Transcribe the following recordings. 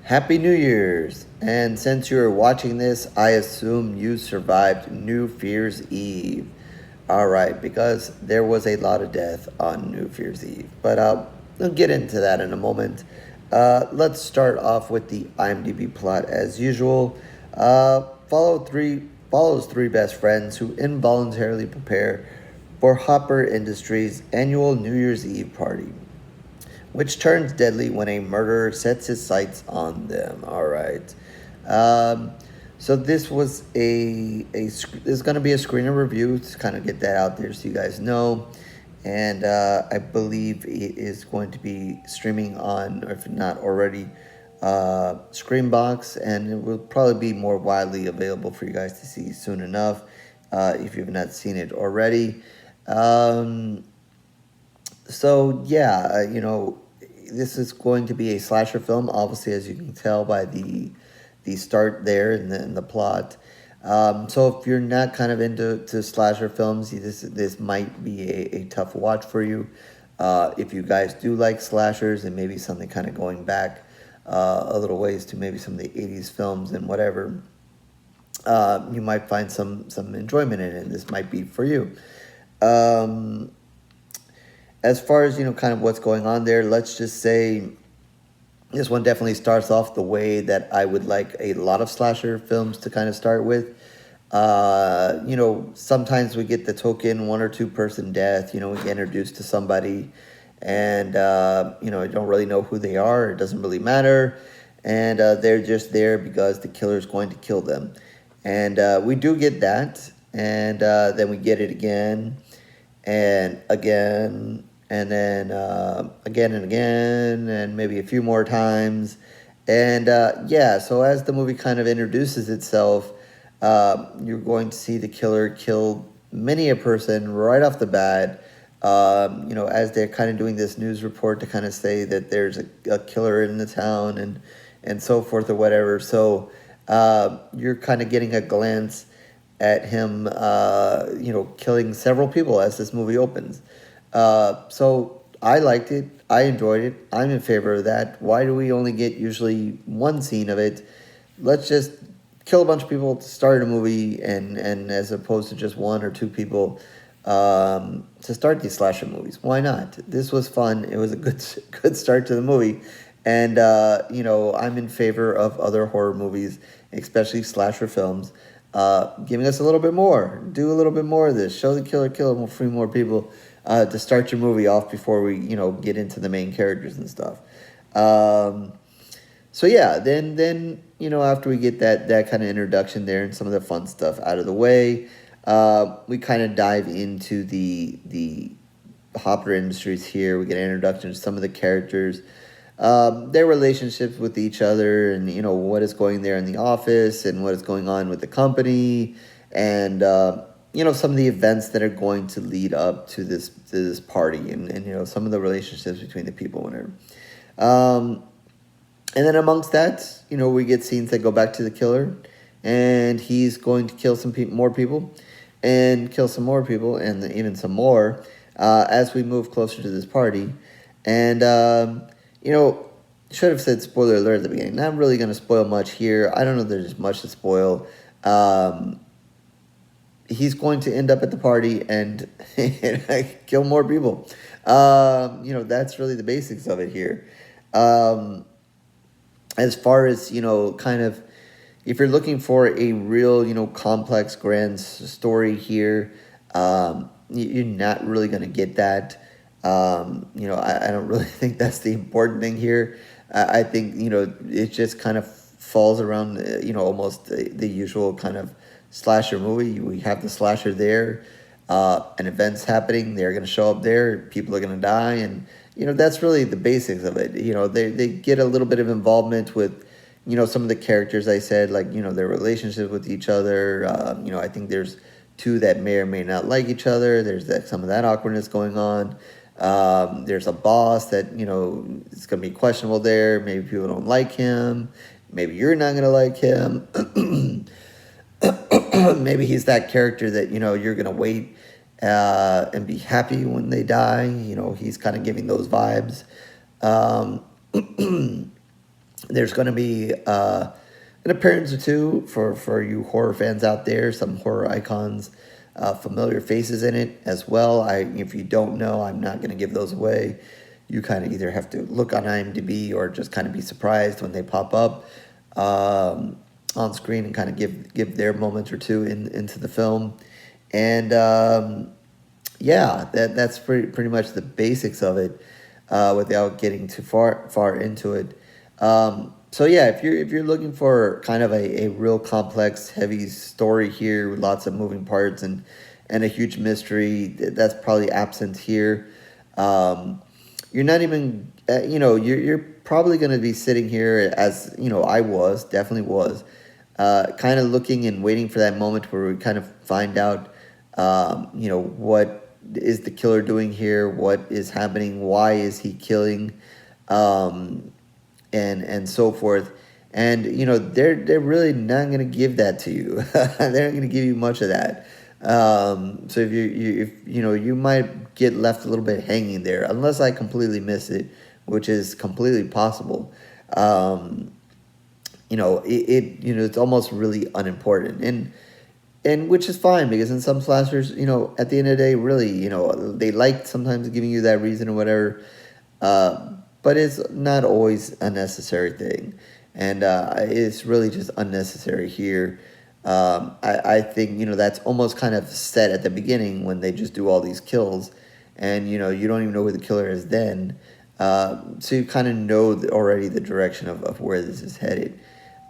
Happy New Year's! And since you're watching this, I assume you survived New Year's Eve. Alright, because there was a lot of death on New Year's Eve. But we'll get into that in a moment. Let's start off with the IMDb plot as usual. Follows three best friends who involuntarily prepare for Hopper Industries' annual New Year's Eve party, which turns deadly when a murderer sets his sights on them. All right. Um, so this was this is going to be a screener review to kind of get that out there so you guys know. And I believe it is going to be streaming on, or if not already, Screenbox, and it will probably be more widely available for you guys to see soon enough if you've not seen it already. Um, so yeah, this is going to be a slasher film, obviously, as you can tell by the start there in the plot. So if you're not kind of into slasher films, this might be a tough watch for you. If you guys do like slashers and maybe something kind of going back a little ways to maybe some of the 80s films and whatever, you might find some enjoyment in it, and this might be for you. Um, as far as kind of what's going on there, let's just say this one definitely starts off the way that I would like a lot of slasher films to kind of start with. Sometimes we get the token one or two person death. We get introduced to somebody, and I don't really know who they are. It doesn't really matter, and they're just there because the killer is going to kill them, and we do get that, and then we get it again and again, and then again and again, and maybe a few more times. And yeah, so as the movie kind of introduces itself, you're going to see the killer kill many a person right off the bat. As they're kind of doing this news report to kind of say that there's a killer in the town and so forth or whatever. So you're kind of getting a glance at him, killing several people as this movie opens. So I liked it. I enjoyed it. I'm in favor of that. Why do we only get usually one scene of it? Let's just kill a bunch of people to start a movie, and as opposed to just one or two people to start these slasher movies. Why not? This was fun. It was a good start to the movie. And, I'm in favor of other horror movies, especially slasher films, giving us a little bit more. Do a little bit more of this. Show the killer kill and we'll free more people to start your movie off before we, get into the main characters and stuff. So yeah, then after we get that kind of introduction there and some of the fun stuff out of the way, we kind of dive into the Hopper Industries here. We get an introduction to some of the characters, their relationships with each other, and what is going there in the office and what is going on with the company, and some of the events that are going to lead up to this party, and some of the relationships between the people, whatever. And then amongst that, we get scenes that go back to the killer, and he's going to kill some more people, and kill some more people, and even some more, as we move closer to this party. And, should have said spoiler alert at the beginning. Not really going to spoil much here. I don't know if there's much to spoil. He's going to end up at the party and kill more people. That's really the basics of it here. As far as, kind of, if you're looking for a real, complex, grand story here, you're not really going to get that. I don't really think that's the important thing here. I think, it just kind of falls around, almost the usual kind of slasher movie. We have the slasher there, an event's happening, they're going to show up there, people are going to die, and that's really the basics of it. They get a little bit of involvement with some of the characters I said, like their relationships with each other. I think there's two that may or may not like each other. There's some of that awkwardness going on. There's a boss that it's going to be questionable there. Maybe people don't like him. Maybe you're not going to like him. Maybe he's that character that you're going to wait and be happy when they die. He's kind of giving those vibes. There's going to be an appearance or two for you horror fans out there, some horror icons, familiar faces in it as well. If you don't know, I'm not going to give those away. You kind of either have to look on IMDb or just kind of be surprised when they pop up on screen and kind of give their moment or two into the film. And yeah, that's pretty much the basics of it, without getting too far into it. So yeah, if you're looking for kind of a real complex, heavy story here with lots of moving parts and a huge mystery, that's probably absent here. You're not even, you're probably going to be sitting here as, I definitely was, kind of looking and waiting for that moment where we kind of find out, what is the killer doing here? What is happening? Why is he killing? And so forth. And they're really not going to give that to you. They're not going to give you much of that. So you might get left a little bit hanging there, unless I completely miss it, which is completely possible. It's almost really unimportant, and which is fine, because in some slashers, at the end of the day, really, they like sometimes giving you that reason or whatever. But it's not always a necessary thing, and it's really just unnecessary here. I think that's almost kind of set at the beginning when they just do all these kills, and you don't even know who the killer is then. So you kind of know already the direction of where this is headed.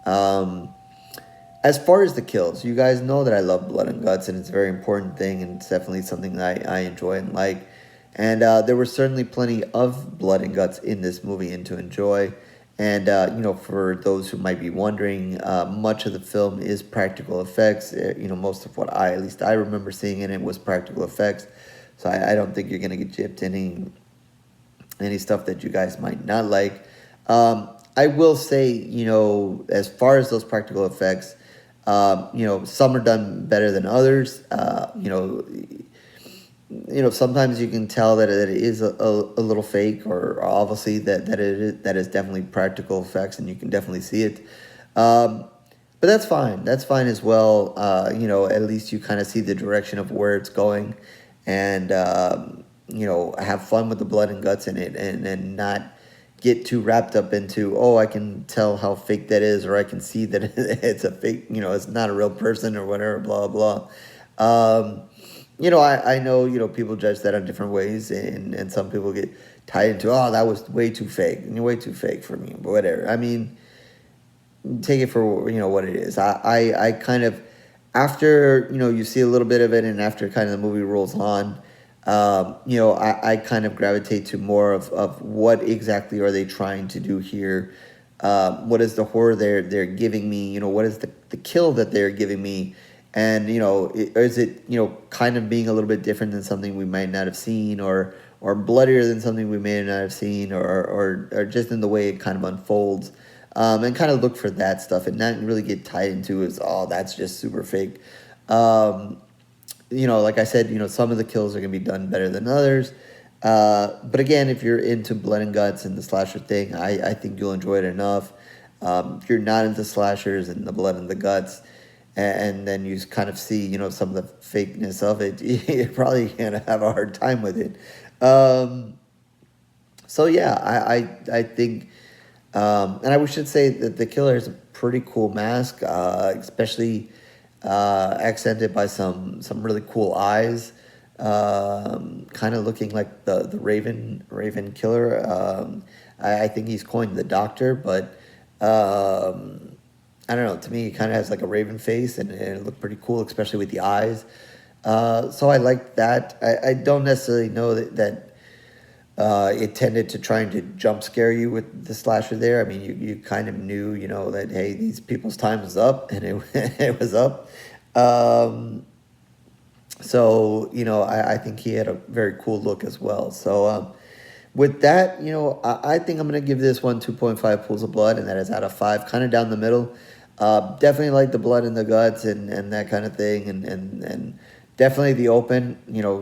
As far as the kills, you guys know that I love blood and guts, and it's a very important thing, and it's definitely something that I enjoy and like. And there were certainly plenty of blood and guts in this movie and to enjoy. And, for those who might be wondering, much of the film is practical effects. Most of what at least I remember seeing in it was practical effects. So I don't think you're going to get gypped any stuff that you guys might not like. I will say, as far as those practical effects, some are done better than others. Sometimes you can tell that it is a little fake, or obviously that is definitely practical effects, and you can definitely see it. But that's fine. That's fine as well. At least you kind of see the direction of where it's going, and have fun with the blood and guts in it, and not get too wrapped up into, oh, I can tell how fake that is, or I can see that it's a fake, it's not a real person or whatever, blah, blah. I know, people judge that on different ways, and some people get tied into, oh, that was way too fake, and you're way too fake for me, but whatever. I mean, take it for, what it is. I kind of, after, you see a little bit of it, and after kind of the movie rolls on, I kind of gravitate to more of what exactly are they trying to do here. What is the horror they're giving me? What is the kill that they're giving me? And, is it, kind of being a little bit different than something we might not have seen, or bloodier than something we may not have seen, or just in the way it kind of unfolds, and kind of look for that stuff and not really get tied into is, oh, that's just super fake. Like I said, some of the kills are going to be done better than others. But again, if you're into blood and guts and the slasher thing, I think you'll enjoy it enough. If you're not into slashers and the blood and the guts, and then you kind of see, some of the fakeness of it, you're probably going to have a hard time with it. So yeah, I think, and I should say that the killer has a pretty cool mask, especially accented by some really cool eyes, kind of looking like the Raven killer. I think he's coined the Doctor, but I don't know. To me, he kind of has like a raven face, and it looked pretty cool, especially with the eyes. So I like that. I don't necessarily know that it tended to trying to jump scare you with the slasher there. I mean, you kind of knew, that, hey, these people's time is up, and it was up. So, I think he had a very cool look as well. So, with that, I think I'm going to give this one 2.5 pools of blood, and that is out of 5, kind of down the middle. Definitely like the blood and the guts and that kind of thing, and definitely the open,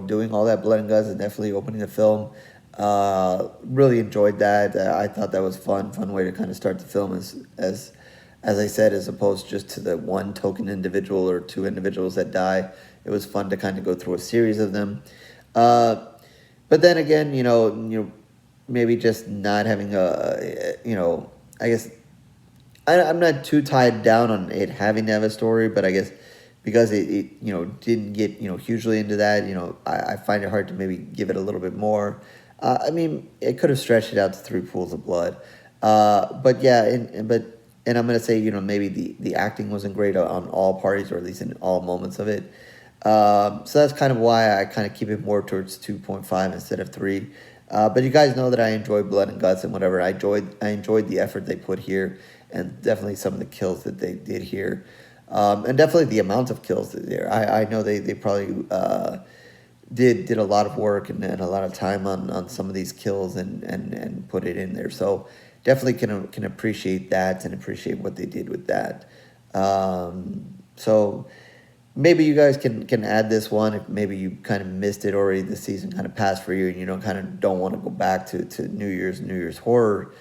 doing all that blood and guts and definitely opening the film. Really enjoyed that. I thought that was fun way to kind of start the film as I said, as opposed just to the one token individual or two individuals that die. It was fun to kind of go through a series of them. Uh, but then again, maybe just not having I guess I'm not too tied down on it having to have a story, but I guess because it didn't get hugely into that, I find it hard to maybe give it a little bit more. I mean, it could have stretched it out to three pools of blood, but yeah, and I'm gonna say maybe the acting wasn't great on all parties, or at least in all moments of it. So that's kind of why I kind of keep it more towards 2.5 instead of 3. But you guys know that I enjoy blood and guts and whatever. I enjoyed the effort they put here, and definitely some of the kills that they did here, and definitely the amount of kills there. I know they probably did a lot of work and a lot of time on some of these kills and put it in there. So definitely can appreciate that and appreciate what they did with that. So maybe you guys can add this one if maybe you kind of missed it already. The season kind of passed for you and you don't want to go back to New Year's horror.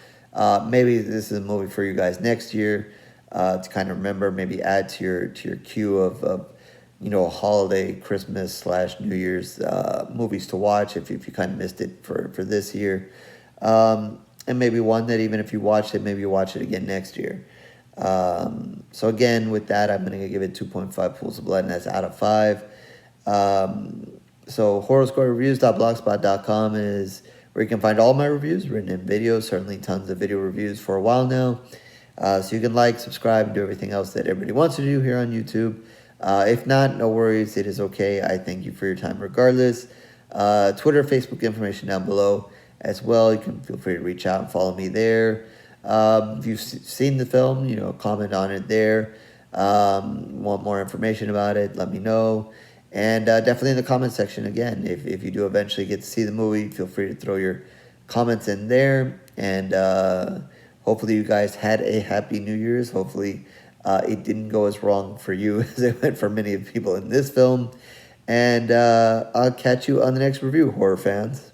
Maybe this is a movie for you guys next year to kind of remember. Maybe add to your queue of holiday, Christmas / New Year's movies to watch if you kind of missed it for this year. And maybe one that even if you watched it, maybe you watch it again next year. So again, with that, I'm going to give it 2.5 pools of blood, and that's out of 5. So horrorscorereviews.blogspot.com is where you can find all my reviews, written in videos, certainly tons of video reviews for a while now. So you can like, subscribe, and do everything else that everybody wants to do here on YouTube. If not, no worries, it is okay. I thank you for your time regardless. Twitter, Facebook information down below as well. You can feel free to reach out and follow me there. If you've seen the film, comment on it there. Want more information about it, let me know. And definitely in the comment section again, if you do eventually get to see the movie, feel free to throw your comments in there. And hopefully you guys had a happy New Year's. Hopefully it didn't go as wrong for you as it went for many of the people in this film. And I'll catch you on the next review, horror fans.